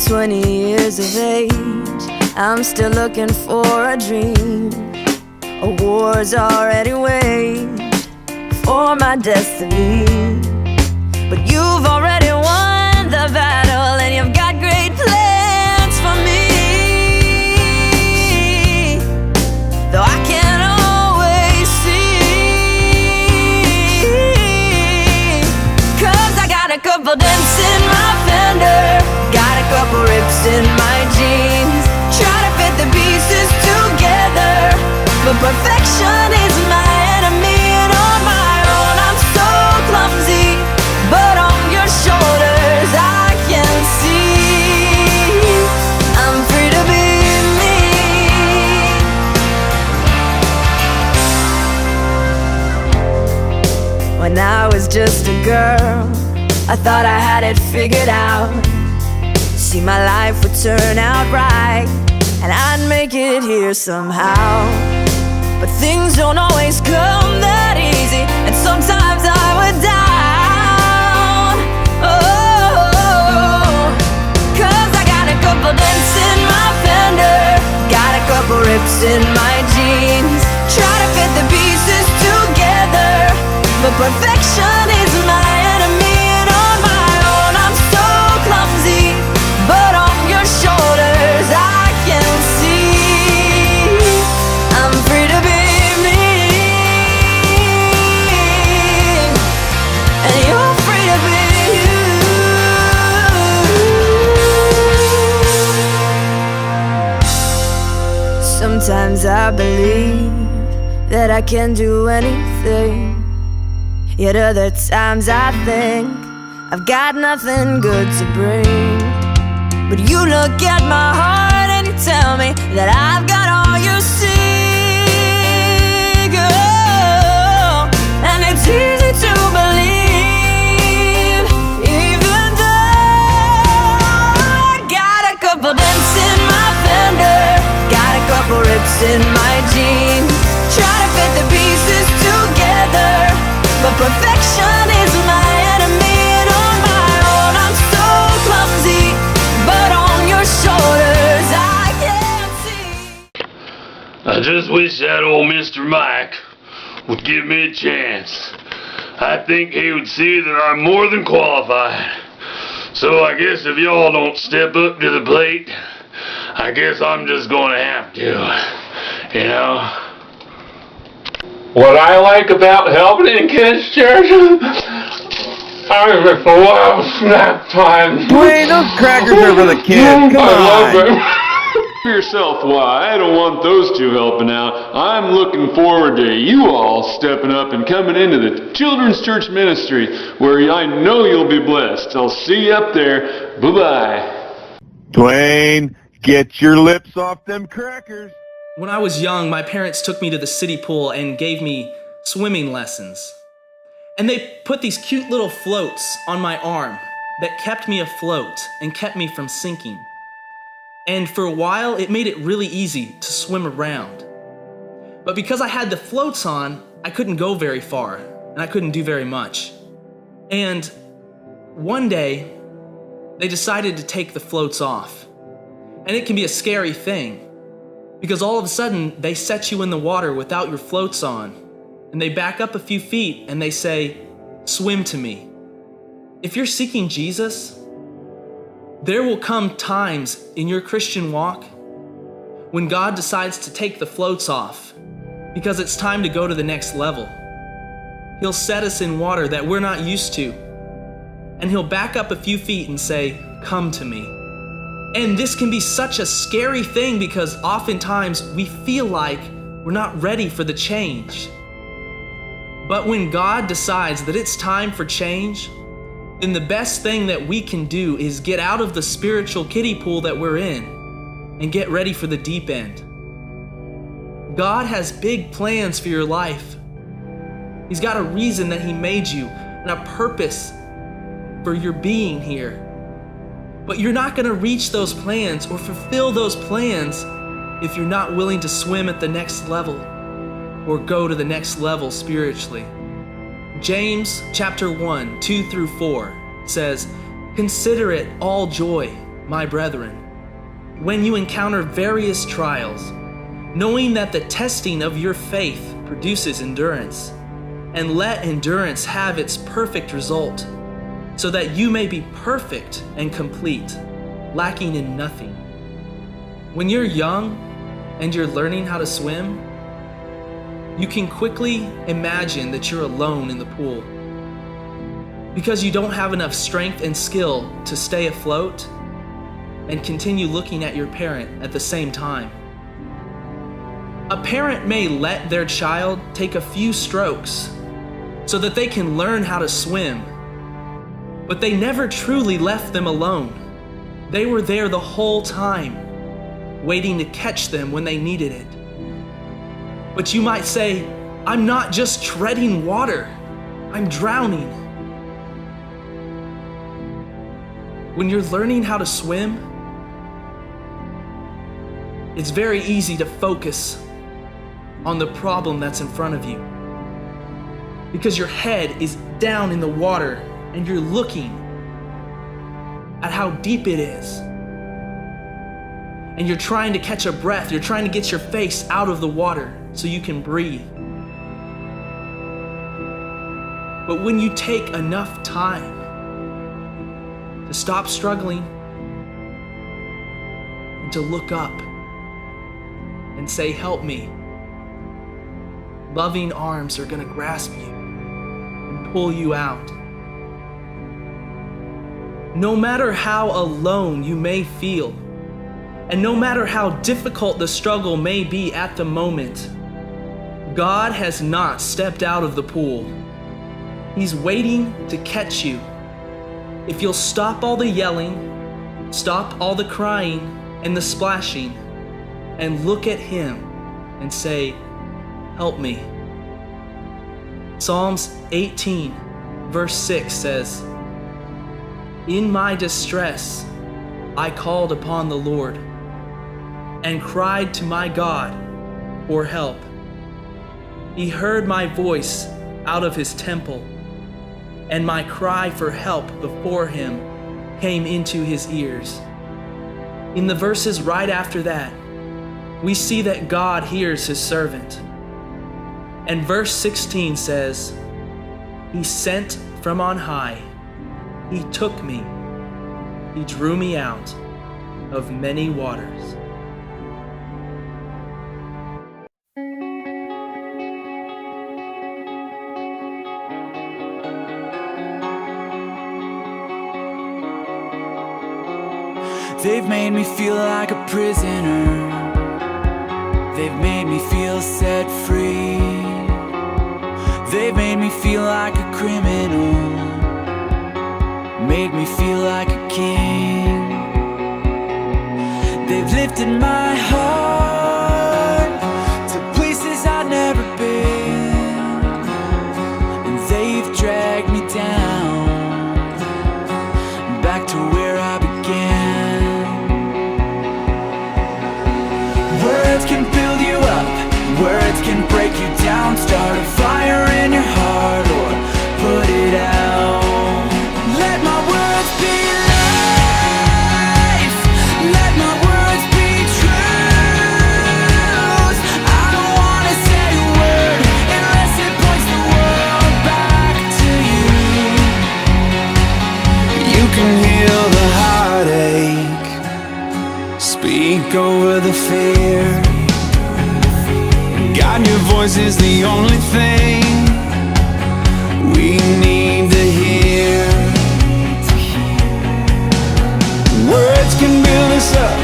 20 years of age, I'm still looking for a dream. A war's already waged for my destiny, but you've already won the battle, and you've got great plans for me. Though I can't always see, 'cause I got a couple dents in my fender, got a couple rips in my jeans, try to fit the pieces together, but perfection is my enemy, and on my own I'm so clumsy, but on your shoulders I can see I'm free to be me. When I was just a girl, I thought I had it figured out. See, my life would turn out right, and I'd make it here somehow. But things don't always come that easy, and sometimes I would down. Oh, 'cause I got a couple dents in my fender, got a couple rips in my jeans, try to fit the pieces together, but perfection is my enemy, and on my own I'm so clumsy, but on your shoulders I can see I'm free to be me, and you're free to be you. Sometimes I believe that I can do anything, yet other times I think I've got nothing good to bring. But you look at my heart and you tell me that I've got all you seek. Oh, and it's easy to believe, even though I got a couple dents in my fender, got a couple rips in my jeans, try to fit the pieces together, but perfection is my enemy, and on my own I'm so clumsy, but on your shoulders I can't see. I just wish that old Mr. Mike would give me a chance. I think he would see that I'm more than qualified. So I guess if y'all don't step up to the plate, I guess I'm just gonna have to, you know. What I like about helping in kids' church, I was a wild snack time. Dwayne, those crackers are for the kids. Come I love on. it. For yourself, why, I don't want those two helping out. I'm looking forward to you all stepping up and coming into the children's church ministry, where I know you'll be blessed. I'll see you up there. Bye-bye. Dwayne, get your lips off them crackers. When I was young, my parents took me to the city pool and gave me swimming lessons. And they put these cute little floats on my arm that kept me afloat and kept me from sinking. And for a while, it made it really easy to swim around. But because I had the floats on, I couldn't go very far, and I couldn't do very much. And one day, they decided to take the floats off. And it can be a scary thing, because all of a sudden, they set you in the water without your floats on, and they back up a few feet and they say, "Swim to me." If you're seeking Jesus, there will come times in your Christian walk when God decides to take the floats off because it's time to go to the next level. He'll set us in water that we're not used to, and he'll back up a few feet and say, "Come to me." And this can be such a scary thing because oftentimes we feel like we're not ready for the change. But when God decides that it's time for change, then the best thing that we can do is get out of the spiritual kiddie pool that we're in and get ready for the deep end. God has big plans for your life. He's got a reason that he made you and a purpose for your being here. But you're not going to reach those plans or fulfill those plans if you're not willing to swim at the next level or go to the next level spiritually. James chapter 1, 2 through 4 says, "Consider it all joy, my brethren, when you encounter various trials, knowing that the testing of your faith produces endurance, and let endurance have its perfect result, so that you may be perfect and complete, lacking in nothing. When you're young and you're learning how to swim, you can quickly imagine that you're alone in the pool because you don't have enough strength and skill to stay afloat and continue looking at your parent at the same time. A parent may let their child take a few strokes so that they can learn how to swim, but they never truly left them alone. They were there the whole time, waiting to catch them when they needed it. But you might say, I'm not just treading water, I'm drowning. When you're learning how to swim, it's very easy to focus on the problem that's in front of you because your head is down in the water and you're looking at how deep it is. And you're trying to catch a breath. You're trying to get your face out of the water so you can breathe. But when you take enough time to stop struggling and to look up and say, help me, loving arms are going to grasp you and pull you out. No matter how alone you may feel, and no matter how difficult the struggle may be at the moment, God has not stepped out of the pool. He's waiting to catch you. If you'll stop all the yelling, stop all the crying and the splashing, and look at Him and say, help me. Psalms 18, verse 6 says, in my distress, I called upon the Lord and cried to my God for help. He heard my voice out of His temple, and my cry for help before Him came into His ears. In the verses right after that, we see that God hears His servant. And verse 16 says, He sent from on high, He took me, He drew me out of many waters. They've made me feel like a prisoner. They've made me feel set free. They've made me feel like a criminal. Made me feel like a king. They've lifted my heart to places I've never been, and they've dragged me down back to where I began. Words can build you up, words can break you down, start a fire in your heart or put it out. Let my words be life, let my words be truth. I don't wanna say a word unless it points the world back to you. You can heal the heartache, speak over the fear. God, your voice is the only thing we need to hear. Words can build us up,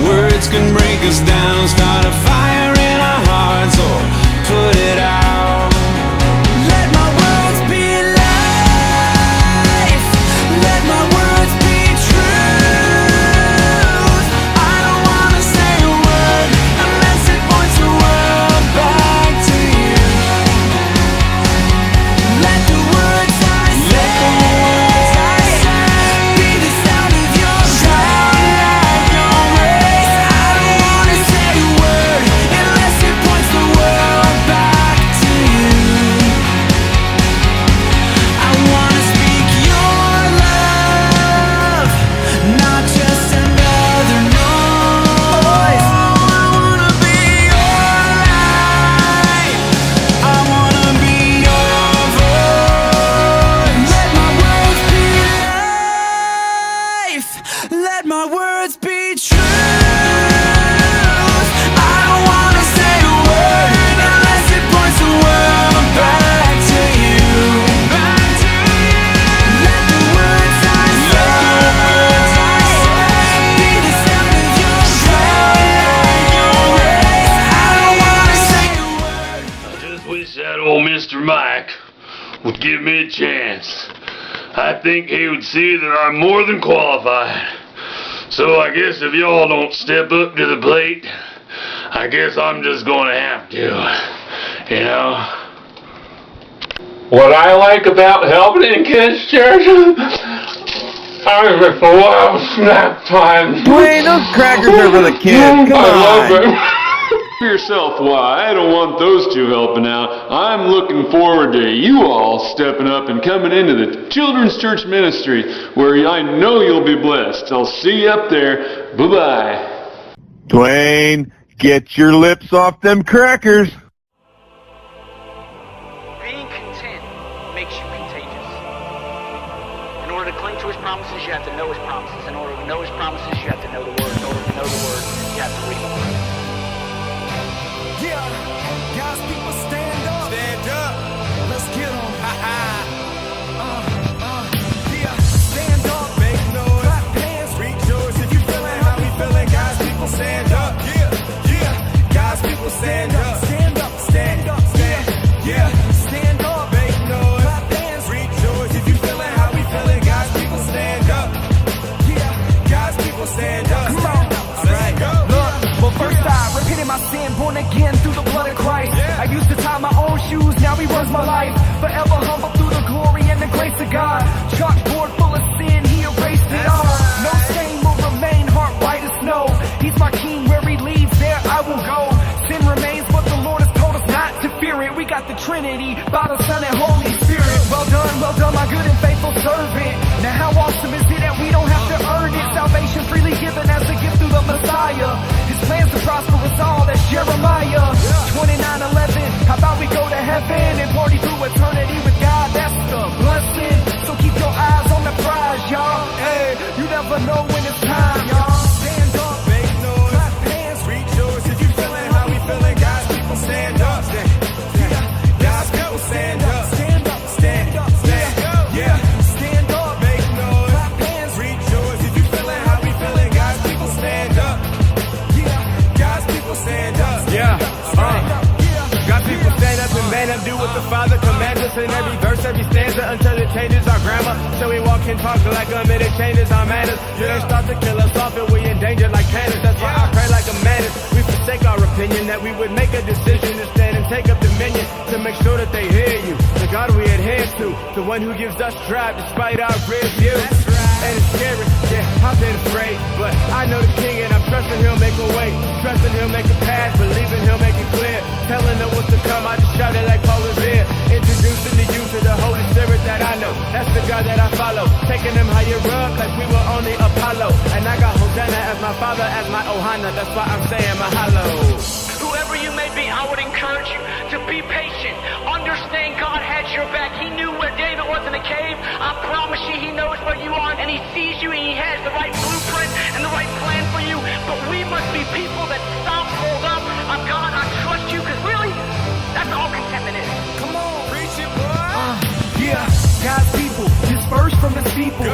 words can break us down, start a fire in our hearts or put it out. Let my words be life, let my words be truth. I don't wanna say a word unless it points the world back to you. would give me a chance. I think he would see that I'm more than qualified. So I guess if y'all don't step up to the plate, I guess I'm just gonna have to, you know. What I like about helping in kids' church, I love snack time. Dwayne, those crackers are for the kids. Come I on. love it. Yourself, why, I don't want those two helping out. I'm looking forward to you all stepping up and coming into the children's church ministry where I know you'll be blessed. I'll see you up there. Bye-bye. Dwayne, get your lips off them crackers. Being content makes you contagious. In order to cling to his promises, you have to know his promises. In order to know his promises, you have to know the word. In order to know the word, you have to read the word. Yeah, God's people stand up. Stand up. Let's get 'em. Yeah, stand up. Make noise. Clap hands. Rejoice. If you feeling how we feeling, God's people stand up. Yeah. God's people stand up. Stand up. Stand up. Stand. Yeah. Stand up. Make noise. Clap hands. Rejoice. If you feeling how we feeling, God's people stand up. Yeah. God's people stand up. Come on. Let's go. Well, first I repented my sin, born again through the blood of Christ. I used to tie my own shoes, now he runs my life. Forever humble through the glory and the grace of God. Chalkboard full of sin, he erased it all. No stain will remain, heart white as snow. He's my king, where he leads, there I will go. Sin remains, but the Lord has told us not to fear it. We got the Trinity, Father, Son, and Holy Spirit. Well done, my good and faithful servant. Now how awesome is it that we don't have to earn it? Salvation freely given as a gift through the Messiah. His plans to prosper us all, that's Jeremiah 29:11. How about we go to heaven and party through eternity with God? That's the blessing. So keep your eyes on the prize, y'all. Hey, you never know when it's time, y'all. Stand up, make noise, clap hands, rejoice. If you feeling how we feeling, God's people stand up. God's people stand up. Stand up, stand up, stand. Yeah, stand up, make noise, clap hands, rejoice. If you feeling how we feeling, God's people stand up. God's people stand up. God's people stand up and man up, do what the Father commands us in every verse, every stanza until it changes our grammar. So we walk and talk like it changes our manners. You don't start to kill us off and we endangered like cannons. That's why I pray like a menace. We forsake our opinion, that we would make a decision to stand and take up dominion, to make sure that they hear you. The God we adhere to, the one who gives us drive despite our rear view. And it's scary, yeah, I've been afraid, but I know the King and I'm trusting he'll make a way. Trusting he'll make a path, believing he'll make it clear. Telling them what's to come, I just shouted like Paul is here. Introducing to you to the Holy Spirit that I know. That's the God that I follow. Taking them higher up like we were on the Apollo. And I got Hosanna as my father, as my Ohana. That's why I'm saying mahalo. Whoever you may be, I would encourage you to be patient. Understand God had your back. He knew where David was in the cave. I promise you, he knows where you are, and he sees you, and he has the right blueprint and the right plan for you. But we must be people that stop, hold up. I'm God, I trust you, because really, that's all contentment is. Come on, preach it, boy. Yeah, God's people, dispersed from his people.